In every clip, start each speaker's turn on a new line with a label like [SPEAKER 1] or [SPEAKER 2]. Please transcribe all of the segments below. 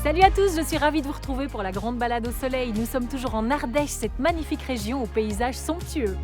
[SPEAKER 1] Salut à tous, je suis ravie de vous retrouver pour la grande balade au soleil. Nous sommes toujours en Ardèche, cette magnifique région aux paysages somptueux.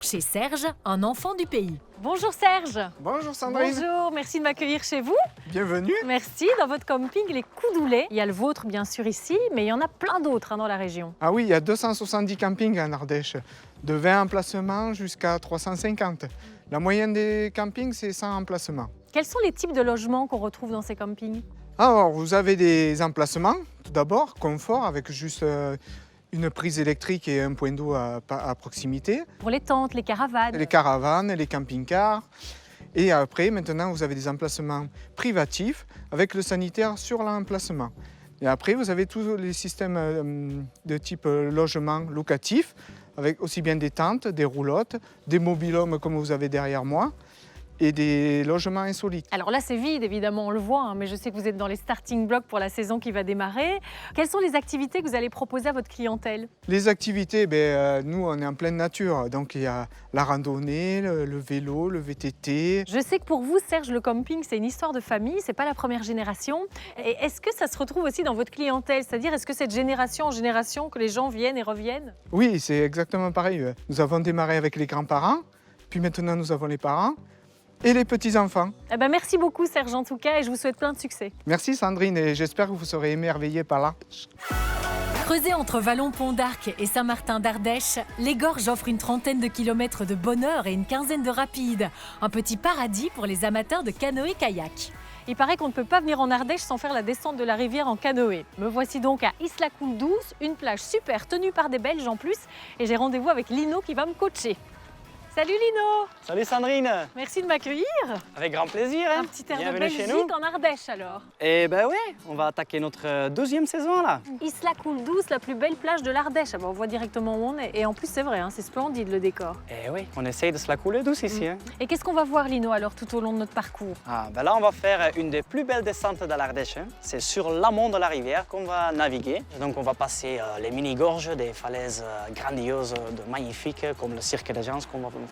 [SPEAKER 1] Chez Serge, un enfant du pays. Bonjour Serge.
[SPEAKER 2] Bonjour Sandrine.
[SPEAKER 1] Bonjour, merci de m'accueillir chez vous.
[SPEAKER 2] Bienvenue.
[SPEAKER 1] Merci, dans votre camping Les Coudoulets. Il y a le vôtre bien sûr ici, mais il y en a plein d'autres dans la région.
[SPEAKER 2] Ah oui, il y a 270 campings en Ardèche, de 20 emplacements jusqu'à 350. La moyenne des campings, c'est 100 emplacements.
[SPEAKER 1] Quels sont les types de logements qu'on retrouve dans ces campings?
[SPEAKER 2] Alors, vous avez des emplacements, tout d'abord, confort, avec juste une prise électrique et un point d'eau à proximité.
[SPEAKER 1] Pour les tentes, les caravanes.
[SPEAKER 2] Les caravanes, les camping-cars. Et après, maintenant, vous avez des emplacements privatifs avec le sanitaire sur l'emplacement. Et après, vous avez tous les systèmes de type logement locatif, avec aussi bien des tentes, des roulottes, des mobil-homes comme vous avez derrière moi, et des logements insolites.
[SPEAKER 1] Alors là, c'est vide, évidemment, on le voit, hein, mais je sais que vous êtes dans les starting blocks pour la saison qui va démarrer. Quelles sont les activités que vous allez proposer à votre clientèle?
[SPEAKER 2] Les activités, nous, on est en pleine nature. Donc, il y a la randonnée, le vélo, le VTT.
[SPEAKER 1] Je sais que pour vous, Serge, le camping, c'est une histoire de famille, c'est pas la première génération. Et est-ce que ça se retrouve aussi dans votre clientèle? C'est-à-dire, est-ce que c'est de génération en génération que les gens viennent et reviennent?
[SPEAKER 2] Oui, c'est exactement pareil. Nous avons démarré avec les grands-parents, puis maintenant, nous avons les parents. Et les petits-enfants.
[SPEAKER 1] Eh ben, merci beaucoup Serge en tout cas et je vous souhaite plein de succès.
[SPEAKER 2] Merci Sandrine et j'espère que vous serez émerveillés par l'Ardèche.
[SPEAKER 1] Creusé entre Vallon-Pont d'Arc et Saint-Martin d'Ardèche, les gorges offrent une trentaine de kilomètres de bonheur et une quinzaine de rapides. Un petit paradis pour les amateurs de canoë-kayak. Il paraît qu'on ne peut pas venir en Ardèche sans faire la descente de la rivière en canoë. Me voici donc à Isla Cool Douce, une plage super tenue par des Belges en plus. Et j'ai rendez-vous avec Lino qui va me coacher. Salut Lino!
[SPEAKER 3] Salut Sandrine!
[SPEAKER 1] Merci de m'accueillir!
[SPEAKER 3] Avec grand plaisir! Hein.
[SPEAKER 1] Un petit air de
[SPEAKER 3] Bienvenue chez
[SPEAKER 1] Belgique
[SPEAKER 3] nous.
[SPEAKER 1] en Ardèche alors!
[SPEAKER 3] Et ben ouais, on va attaquer notre deuxième saison là!
[SPEAKER 1] Isla Cool Douce, la plus belle plage de l'Ardèche. Ah ben, on voit directement où on est. Et en plus c'est vrai, hein, c'est splendide le décor.
[SPEAKER 3] Et oui, on essaye de se la couler douce ici. Hein.
[SPEAKER 1] Et qu'est-ce qu'on va voir Lino alors tout au long de notre parcours?
[SPEAKER 3] Ah, ben là on va faire une des plus belles descentes de l'Ardèche. Hein. C'est sur l'amont de la rivière qu'on va naviguer. Donc on va passer les mini-gorges, des falaises grandioses, magnifiques, comme le cirque des gens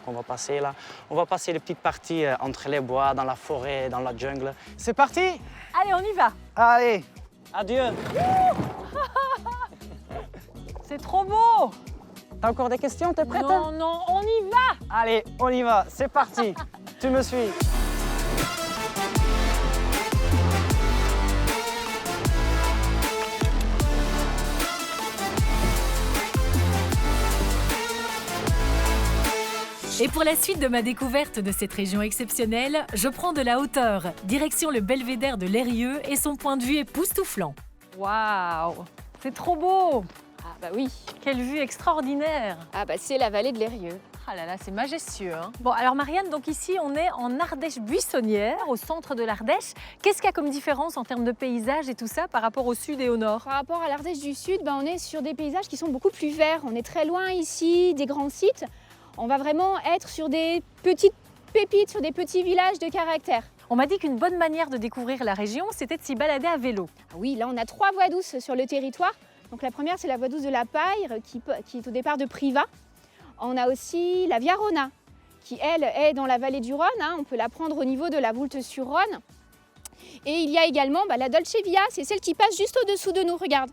[SPEAKER 3] qu'on va passer là. On va passer les petites parties entre les bois, dans la forêt, dans la jungle. C'est parti!
[SPEAKER 1] Allez, on y va!
[SPEAKER 3] Allez, adieu!
[SPEAKER 1] C'est trop beau!
[SPEAKER 3] T'as encore des questions? T'es prête?
[SPEAKER 1] Non, non, on y va!
[SPEAKER 3] Allez, on y va, c'est parti! Tu me suis!
[SPEAKER 1] Et pour la suite de ma découverte de cette région exceptionnelle, je prends de la hauteur, direction le belvédère de l'Eyrieux et son point de vue époustouflant. Waouh! C'est trop beau!
[SPEAKER 4] Ah bah oui,
[SPEAKER 1] Quelle vue extraordinaire!
[SPEAKER 4] ah bah c'est la vallée de l'Eyrieux.
[SPEAKER 1] Ah là là, c'est majestueux. Hein. Bon, alors Marianne, donc ici, on est en Ardèche buissonnière, au centre de l'Ardèche. Qu'est-ce qu'il y a comme différence en termes de paysage et tout ça par rapport au sud et au nord?
[SPEAKER 4] Par rapport à l'Ardèche du Sud, on est sur des paysages qui sont beaucoup plus verts. On est très loin ici des grands sites. On va vraiment être sur des petites pépites, sur des petits villages de caractère.
[SPEAKER 1] On m'a dit qu'une bonne manière de découvrir la région, c'était de s'y balader à vélo.
[SPEAKER 4] Ah oui, là on a 3 voies douces sur le territoire. Donc la première c'est la voie douce de la Paille qui est au départ de Privas. On a aussi la Via Rona qui elle est dans la vallée du Rhône. Hein. On peut la prendre au niveau de la Voulte-sur-Rhône. Et il y a également la Dolce Via, c'est celle qui passe juste au-dessous de nous, regarde.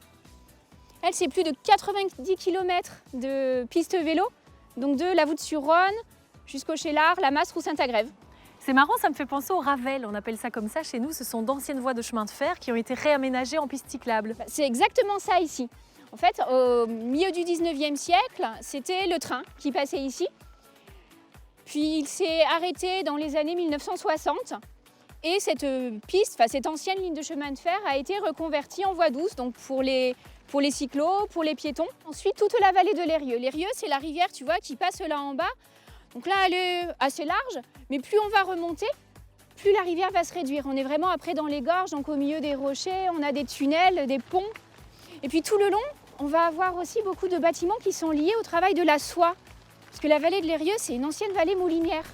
[SPEAKER 4] Elle c'est plus de 90 km de piste vélo. Donc de la Voulte-sur-Rhône jusqu'au Chélar, la Mastre ou Saint-Agrève.
[SPEAKER 1] C'est marrant, ça me fait penser au Ravel, on appelle ça comme ça chez nous. Ce sont d'anciennes voies de chemin de fer qui ont été réaménagées en piste cyclable.
[SPEAKER 4] C'est exactement ça ici. En fait, au milieu du 19e siècle, c'était le train qui passait ici. Puis il s'est arrêté dans les années 1960 et cette piste, cette ancienne ligne de chemin de fer a été reconvertie en voie douce, donc pour les cyclos, pour les piétons. Ensuite, toute la vallée de l'Eyrieux. L'Eyrieux, c'est la rivière, tu vois, qui passe là en bas. Donc là, elle est assez large, mais plus on va remonter, plus la rivière va se réduire. On est vraiment après dans les gorges, donc au milieu des rochers, on a des tunnels, des ponts. Et puis tout le long, on va avoir aussi beaucoup de bâtiments qui sont liés au travail de la soie. Parce que la vallée de l'Eyrieux, c'est une ancienne vallée moulinière.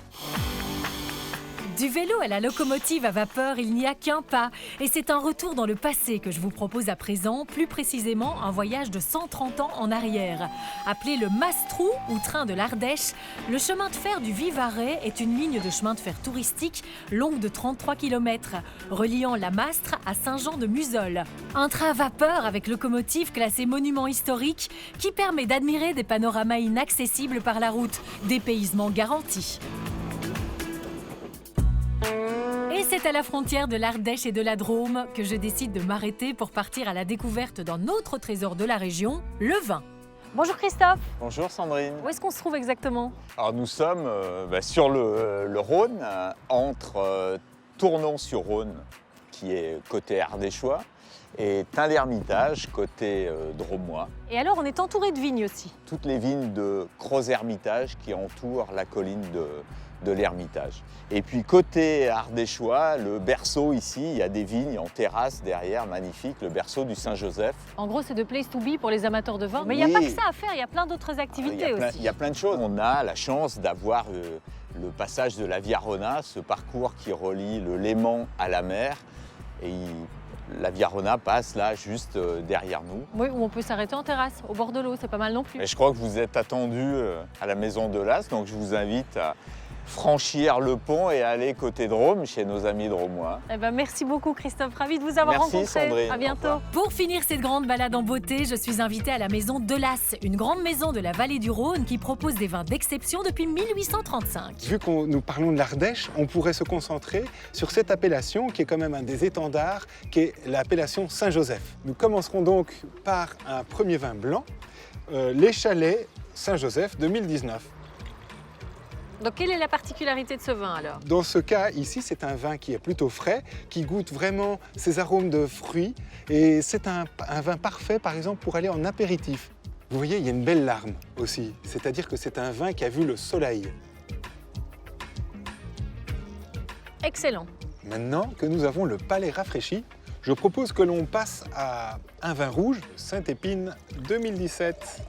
[SPEAKER 1] Du vélo à la locomotive à vapeur, il n'y a qu'un pas. Et c'est un retour dans le passé que je vous propose à présent, plus précisément un voyage de 130 ans en arrière. Appelé le Mastrou ou train de l'Ardèche, le chemin de fer du Vivarais est une ligne de chemin de fer touristique longue de 33 km, reliant la Mastre à Saint-Jean-de-Muzols. Un train à vapeur avec locomotive classé monument historique qui permet d'admirer des panoramas inaccessibles par la route, dépaysement garanti. Et c'est à la frontière de l'Ardèche et de la Drôme que je décide de m'arrêter pour partir à la découverte d'un autre trésor de la région, le vin. Bonjour Christophe.
[SPEAKER 5] Bonjour Sandrine.
[SPEAKER 1] Où est-ce qu'on se trouve exactement?
[SPEAKER 5] Alors nous sommes sur le Rhône, entre Tournon-sur-Rhône, qui est côté ardéchois, et Tain-l'Hermitage, côté drômois.
[SPEAKER 1] Et alors on est entouré de vignes aussi.
[SPEAKER 5] Toutes les vignes de Crozes-Hermitage qui entourent la colline de l'Hermitage. Et puis côté ardéchois, le berceau ici, il y a des vignes en terrasse derrière, magnifique, le berceau du Saint-Joseph.
[SPEAKER 1] En gros, c'est de place to be pour les amateurs de vin. Mais il n'y a pas que ça à faire, il y a plein d'autres activités aussi.
[SPEAKER 5] Il y a plein de choses. On a la chance d'avoir le passage de la Via Rona, ce parcours qui relie le Léman à la mer. Et la Via Rona passe là, juste derrière nous.
[SPEAKER 1] Oui, où on peut s'arrêter en terrasse, au bord de l'eau, c'est pas mal non plus.
[SPEAKER 5] Et je crois que vous êtes attendus à la Maison de l'As, donc je vous invite à franchir le pont et aller côté Drôme, chez nos amis drômois.
[SPEAKER 1] Eh ben, merci beaucoup Christophe, ravi de vous avoir rencontré.
[SPEAKER 5] Merci Sandrine.
[SPEAKER 1] À bientôt. Pour finir cette grande balade en beauté, je suis invitée à la Maison de l'As, une grande maison de la vallée du Rhône qui propose des vins d'exception depuis 1835.
[SPEAKER 6] Vu que nous parlons de l'Ardèche, on pourrait se concentrer sur cette appellation qui est quand même un des étendards, qui est l'appellation Saint-Joseph. Nous commencerons donc par un premier vin blanc, l'Échalet Saint-Joseph 2019.
[SPEAKER 1] Donc quelle est la particularité de ce vin alors?
[SPEAKER 6] Dans ce cas ici, c'est un vin qui est plutôt frais, qui goûte vraiment ces arômes de fruits et c'est un vin parfait par exemple pour aller en apéritif. Vous voyez, il y a une belle larme aussi, c'est-à-dire que c'est un vin qui a vu le soleil.
[SPEAKER 1] Excellent.
[SPEAKER 6] Maintenant que nous avons le palais rafraîchi, je propose que l'on passe à un vin rouge, Sainte-Épine 2017,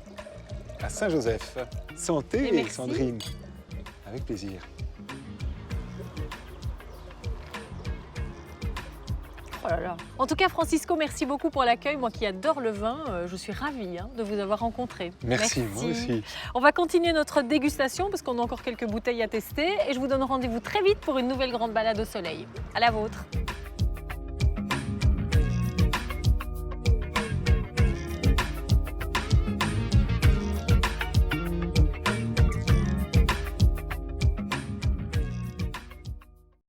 [SPEAKER 6] à Saint-Joseph. Santé, Sandrine. Avec plaisir.
[SPEAKER 1] Oh là là. En tout cas, Francisco, merci beaucoup pour l'accueil. Moi qui adore le vin, je suis ravie de vous avoir rencontré.
[SPEAKER 6] Merci, moi aussi.
[SPEAKER 1] On va continuer notre dégustation parce qu'on a encore quelques bouteilles à tester et je vous donne rendez-vous très vite pour une nouvelle grande balade au soleil. À la vôtre.